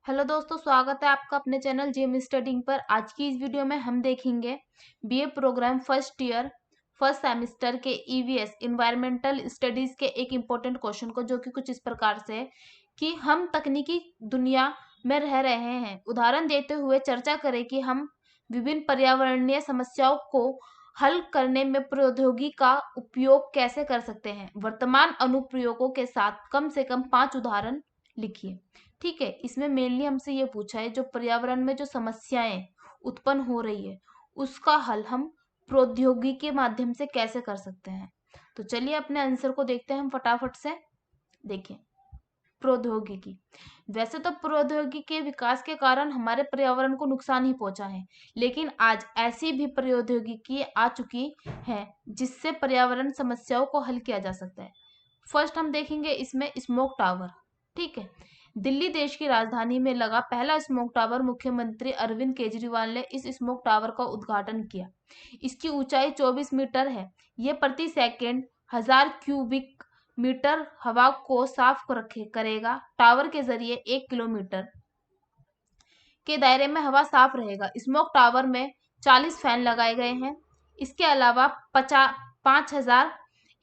Hello दोस्तों, स्वागत है आपका अपने चैनल जेम स्टडिंग पर। आज की इस वीडियो में हम देखेंगे BA program first year first semester के ईवीएस इन्वायरमेंटल स्टडीज के एक इम्पोर्टेंट क्वेश्चन को, जो कि कुछ इस प्रकार से है कि हम तकनीकी दुनिया में रह रहे हैं। उदाहरण देते हुए चर्चा करें कि हम विभिन्न पर्यावरणीय समस्याओं को हल करने में प्रौद्योगिकी का उपयोग कैसे कर सकते हैं। वर्तमान अनुप्रयोगों के साथ कम से कम 5 उदाहरण लिखिए। ठीक है, इसमें मेनली हमसे ये पूछा है जो पर्यावरण में जो समस्याएं उत्पन्न हो रही है उसका हल हम प्रौद्योगिकी के माध्यम से कैसे कर सकते हैं। तो चलिए अपने आंसर को देखते हैं हम फटाफट से। देखिए, प्रौद्योगिकी। वैसे तो प्रौद्योगिकी के विकास के कारण हमारे पर्यावरण को नुकसान ही पहुंचा है, लेकिन आज ऐसी भी प्रौद्योगिकी आ चुकी है जिससे पर्यावरण समस्याओं को हल किया जा सकता है। फर्स्ट हम देखेंगे इसमें स्मोक टावर। ठीक है, दिल्ली देश की राजधानी में लगा पहला स्मोक टावर। मुख्यमंत्री अरविंद केजरीवाल ने इस स्मोक टावर का उद्घाटन किया। इसकी ऊंचाई 24 मीटर है। यह प्रति सेकेंड 1000 क्यूबिक मीटर हवा को साफ करेगा। टावर के जरिए 1 किलोमीटर के दायरे में हवा साफ रहेगा। स्मोक टावर में 40 फैन लगाए गए हैं। इसके अलावा 5000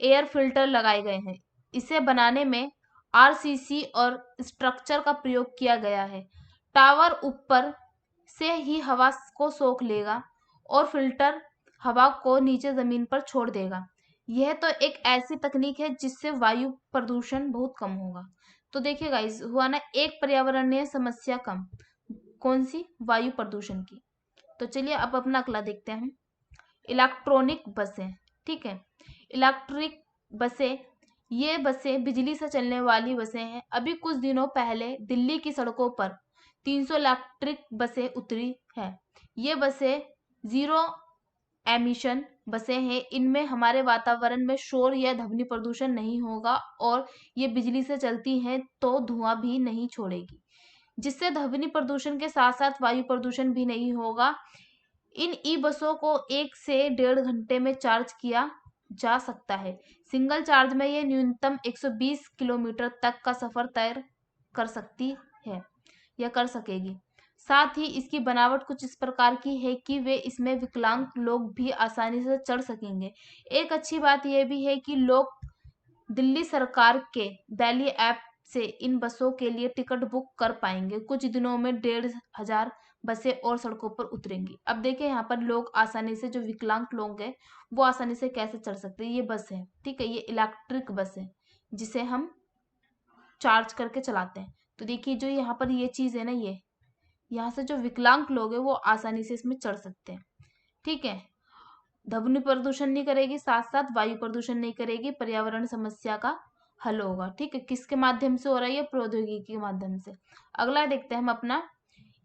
एयर फिल्टर लगाए गए हैं। इसे बनाने में आरसीसी और स्ट्रक्चर का प्रयोग किया गया है। टावर ऊपर से ही हवा को सोख लेगा और फिल्टर हवा को नीचे जमीन पर छोड़ देगा। यह तो एक ऐसी तकनीक है जिससे वायु प्रदूषण बहुत कम होगा। तो देखिए गाइस, हुआ ना एक पर्यावरणीय समस्या कम। कौन सी? वायु प्रदूषण की। तो चलिए अब अपना अगला देखते हैं हम। इलेक्ट्रॉनिक बसें। ठीक है, इलेक्ट्रिक बसें, ये बसें बिजली से चलने वाली बसें हैं। अभी कुछ दिनों पहले दिल्ली की सड़कों पर 300 इलेक्ट्रिक बसें उतरी हैं। ये बसें जीरो एमिशन बसें हैं। इनमें हमारे वातावरण में शोर या ध्वनि प्रदूषण नहीं होगा और ये बिजली से चलती हैं तो धुआं भी नहीं छोड़ेगी, जिससे ध्वनि प्रदूषण के साथ साथ वायु प्रदूषण भी नहीं होगा। इन ई बसों को 1 से 1.5 घंटे में चार्ज किया जा सकता है। सिंगल चार्ज में ये न्यूनतम 120 किलोमीटर तक का सफर तय कर सकती है या कर सकेगी। साथ ही इसकी बनावट कुछ इस प्रकार की है कि वे इसमें विकलांग लोग भी आसानी से चढ़ सकेंगे। एक अच्छी बात यह भी है कि लोग दिल्ली सरकार के दैली ऐप से इन बसों के लिए टिकट बुक कर पाएंगे। कुछ दिनों में 1500 बसें और सड़कों पर उतरेंगी। अब देखिए यहाँ पर लोग आसानी से, जो विकलांग लोग हैं वो आसानी से कैसे चढ़ सकते हैं। ये बस है, ठीक है, ये इलेक्ट्रिक बस है जिसे हम चार्ज करके चलाते हैं। तो देखिए जो यहाँ पर ये चीज है ना, ये यहाँ से जो विकलांग लोग हैं वो आसानी से इसमें चढ़ सकते हैं। ठीक है, ध्वनि प्रदूषण नहीं करेगी, साथ साथ वायु प्रदूषण नहीं करेगी, पर्यावरण समस्या का हल होगा। ठीक है, किसके माध्यम से हो रहा है? ये प्रौद्योगिकी के माध्यम से। अगला देखते हैं हम अपना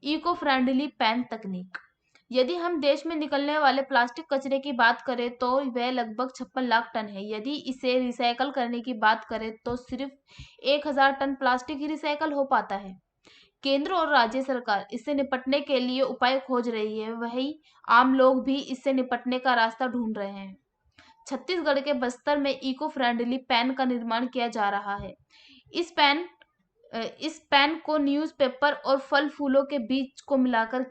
इको फ्रेंडली पेन तकनीक। यदि हम देश में निकलने वाले प्लास्टिक कचरे की बात करें तो वह लगभग 56 लाख टन है। यदि इसे रिसाइकल करने की बात करें तो सिर्फ 1000 टन प्लास्टिक ही रिसाइकल हो पाता है। केंद्र और राज्य सरकार इससे निपटने के लिए उपाय खोज रही है, वही आम लोग भी इससे निपटने का रास्ता ढूंढ रहे हैं। छत्तीसगढ़ के बस्तर में इको फ्रेंडली पेन का निर्माण किया जा रहा है। इस पेन इस पेन को न्यूज़पेपर और फल फूलों के बीज को मिलाकर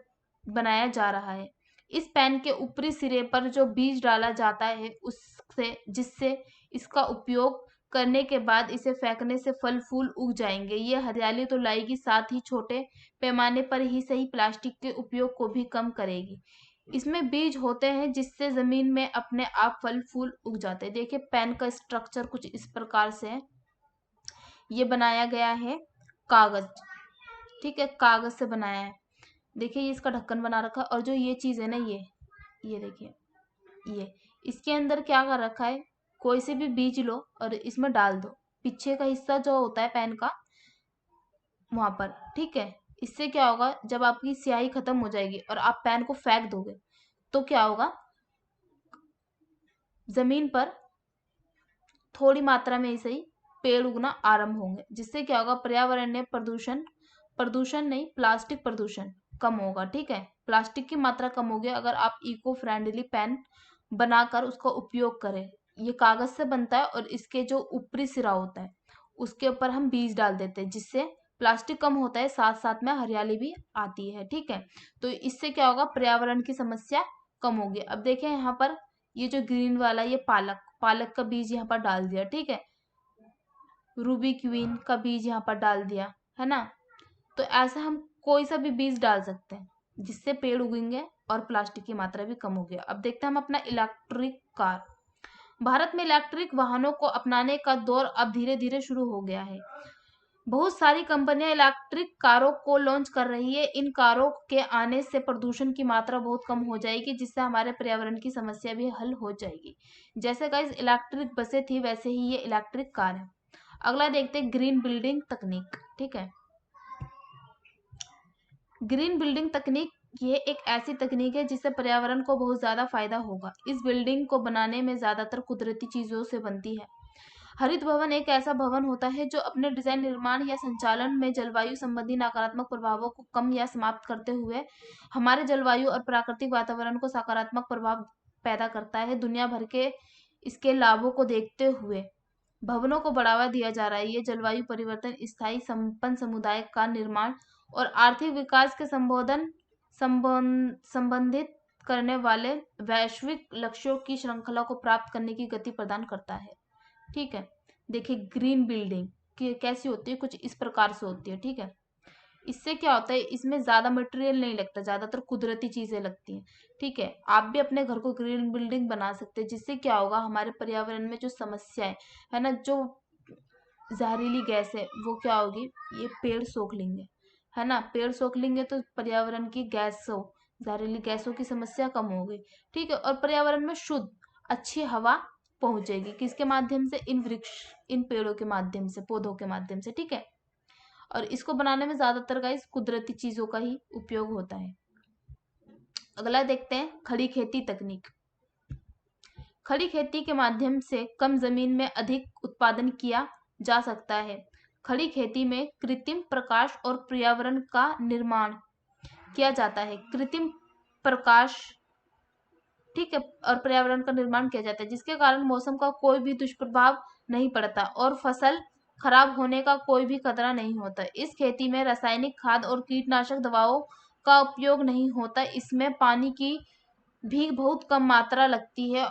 बनाया जा रहा है। इस पेन के ऊपरी सिरे पर जो बीज डाला जाता है उससे, जिससे इसका उपयोग करने के बाद इसे फेंकने से फल फूल उग जाएंगे। ये हरियाली तो लाएगी, साथ ही छोटे पैमाने पर ही सही प्लास्टिक के उपयोग को भी कम करेगी। इसमें बीज होते हैं जिससे जमीन में अपने आप फल फूल उग जाते हैं। देखिए पेन का स्ट्रक्चर कुछ इस प्रकार से है। ये बनाया गया है कागज, ठीक है, कागज से बनाया है। देखिए ये इसका ढक्कन बना रखा है और जो ये चीज है ना, ये देखिए, ये इसके अंदर क्या कर रखा है, कोई से भी बीज लो और इसमें डाल दो। पीछे का हिस्सा जो होता है पेन का, वहां पर, ठीक है। इससे क्या होगा, जब आपकी स्याही खत्म हो जाएगी और आप पेन को फेंक दोगे तो क्या होगा, जमीन पर थोड़ी मात्रा में ही सही पेड़ उगना आरंभ होंगे, जिससे क्या होगा, पर्यावरण में प्रदूषण नहीं, प्लास्टिक प्रदूषण कम होगा। ठीक है, प्लास्टिक की मात्रा कम होगी अगर आप इको फ्रेंडली पेन बनाकर उसका उपयोग करें। ये कागज से बनता है और इसके जो ऊपरी सिरा होता है उसके ऊपर हम बीज डाल देते हैं, जिससे प्लास्टिक कम होता है, साथ साथ में हरियाली भी आती है। ठीक है, तो इससे क्या होगा, पर्यावरण की समस्या कम होगी। अब देखें यहाँ पर ये जो ग्रीन वाला, ये पालक, पालक का बीज यहाँ पर डाल दिया। ठीक है, रूबी क्वीन का बीज यहाँ पर डाल दिया, है ना। तो ऐसा हम कोई सा भी बीज डाल सकते हैं जिससे पेड़ उगेंगे और प्लास्टिक की मात्रा भी कम होगी। अब देखते हैं हम अपना इलेक्ट्रिक कार। भारत में इलेक्ट्रिक वाहनों को अपनाने का दौर अब धीरे धीरे शुरू हो गया है। बहुत सारी कंपनियां इलेक्ट्रिक कारों को लॉन्च कर रही है। इन कारों के आने से प्रदूषण की मात्रा बहुत कम हो जाएगी, जिससे हमारे पर्यावरण की समस्या भी हल हो जाएगी। जैसे गाइस इलेक्ट्रिक बसें थी, वैसे ही ये इलेक्ट्रिक कार है। अगला देखते हैं ग्रीन बिल्डिंग तकनीक। ठीक है, ग्रीन बिल्डिंग तकनीक ये एक ऐसी तकनीक है जिससे पर्यावरण को बहुत ज्यादा फायदा होगा। इस बिल्डिंग को बनाने में ज्यादातर कुदरती चीजों से बनती है। हरित भवन एक ऐसा भवन होता है जो अपने डिजाइन, निर्माण या संचालन में जलवायु संबंधी नकारात्मक प्रभावों को कम या समाप्त करते हुए हमारे जलवायु और प्राकृतिक वातावरण को सकारात्मक प्रभाव पैदा करता है। दुनिया भर के इसके लाभों को देखते हुए भवनों को बढ़ावा दिया जा रहा है। ये जलवायु परिवर्तन, स्थायी संपन्न समुदाय का निर्माण और आर्थिक विकास के संबंधित करने वाले वैश्विक लक्ष्यों की श्रृंखला को प्राप्त करने की गति प्रदान करता है। ठीक है, देखिए ग्रीन बिल्डिंग कैसी होती है, कुछ इस प्रकार से होती है। ठीक है, इससे क्या होता है, इसमें ज्यादा मटेरियल नहीं लगता, ज्यादातर कुदरती चीजें लगती हैं। ठीक है, आप भी अपने घर को ग्रीन बिल्डिंग बना सकते हैं, जिससे क्या होगा, हमारे पर्यावरण में जो समस्या है ना, जो जहरीली गैस है, वो क्या होगी, ये पेड़ सोख लेंगे, है ना। पेड़ सोख लेंगे तो पर्यावरण की गैसों, जहरीली गैसों की समस्या कम होगी। ठीक है, और पर्यावरण में शुद्ध अच्छी हवा पहुंचेगी, किसके माध्यम से, इन वृक्ष, इन पेड़ों के माध्यम से, पौधों के माध्यम से। ठीक है, और इसको बनाने में ज्यादातर गाइस कुदरती चीजों का ही उपयोग होता है। अगला देखते हैं खड़ी खेती तकनीक। खड़ी खेती के माध्यम से कम जमीन में अधिक उत्पादन किया जा सकता है। खड़ी खेती में कृत्रिम प्रकाश और पर्यावरण का निर्माण किया जाता है। कृत्रिम प्रकाश, ठीक है, और पर्यावरण का निर्माण किया जाता है, जिसके कारण मौसम का कोई भी दुष्प्रभाव नहीं पड़ता और फसल खराब होने का कोई भी खतरा नहीं होता। इस खेती में रासायनिक खाद और कीटनाशक दवाओं का उपयोग नहीं होता। इसमें पानी की भी बहुत कम मात्रा लगती है।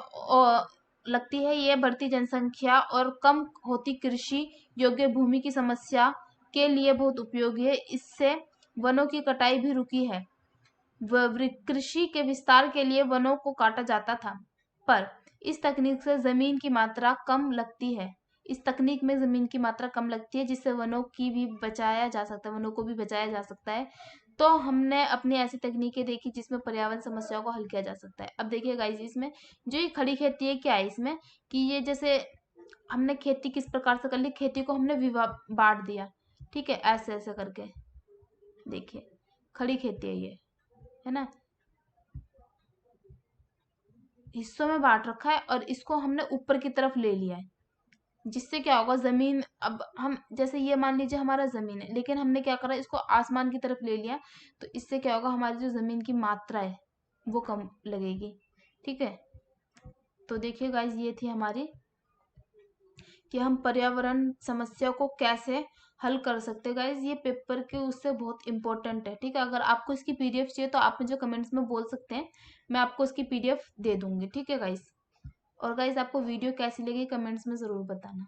यह बढ़ती जनसंख्या और कम होती कृषि योग्य भूमि की समस्या के लिए बहुत उपयोगी है। इससे वनों की कटाई भी रुकी है। कृषि के विस्तार के लिए वनों को काटा जाता था, पर इस तकनीक से जमीन की मात्रा कम लगती है। इस तकनीक में जमीन की मात्रा कम लगती है, जिससे वनों की भी बचाया जा सकता है, वनों को भी बचाया जा सकता है। तो हमने अपनी ऐसी तकनीकें देखी जिसमें पर्यावरण समस्याओं को हल किया जा सकता है। अब देखिए गाइस, इसमें जो ये खड़ी खेती है, क्या है इसमें कि ये जैसे हमने खेती किस प्रकार से कर ली, खेती को हमने बांट दिया। ठीक है, ऐसे ऐसे करके देखिए खड़ी खेती है ये, है ना, हिस्सों में बांट रखा है और इसको हमने ऊपर की तरफ ले लिया है। जिससे क्या होगा, जमीन, अब हम जैसे ये मान लीजिए हमारा जमीन है, लेकिन हमने क्या करा, इसको आसमान की तरफ ले लिया, तो इससे क्या होगा, हमारी जो जमीन की मात्रा है वो कम लगेगी। ठीक है, तो देखिए गाइज, ये थी हमारी कि हम पर्यावरण समस्या को कैसे हल कर सकते हैं। गाइज ये पेपर के उससे बहुत इंपॉर्टेंट है। ठीक है, अगर आपको इसकी पीडीएफ चाहिए तो आप मुझे कमेंट्स में बोल सकते हैं, मैं आपको इसकी पीडीएफ दे दूंगी। ठीक है गाइज, और गाइज आपको वीडियो कैसी लगी कमेंट्स में ज़रूर बताना।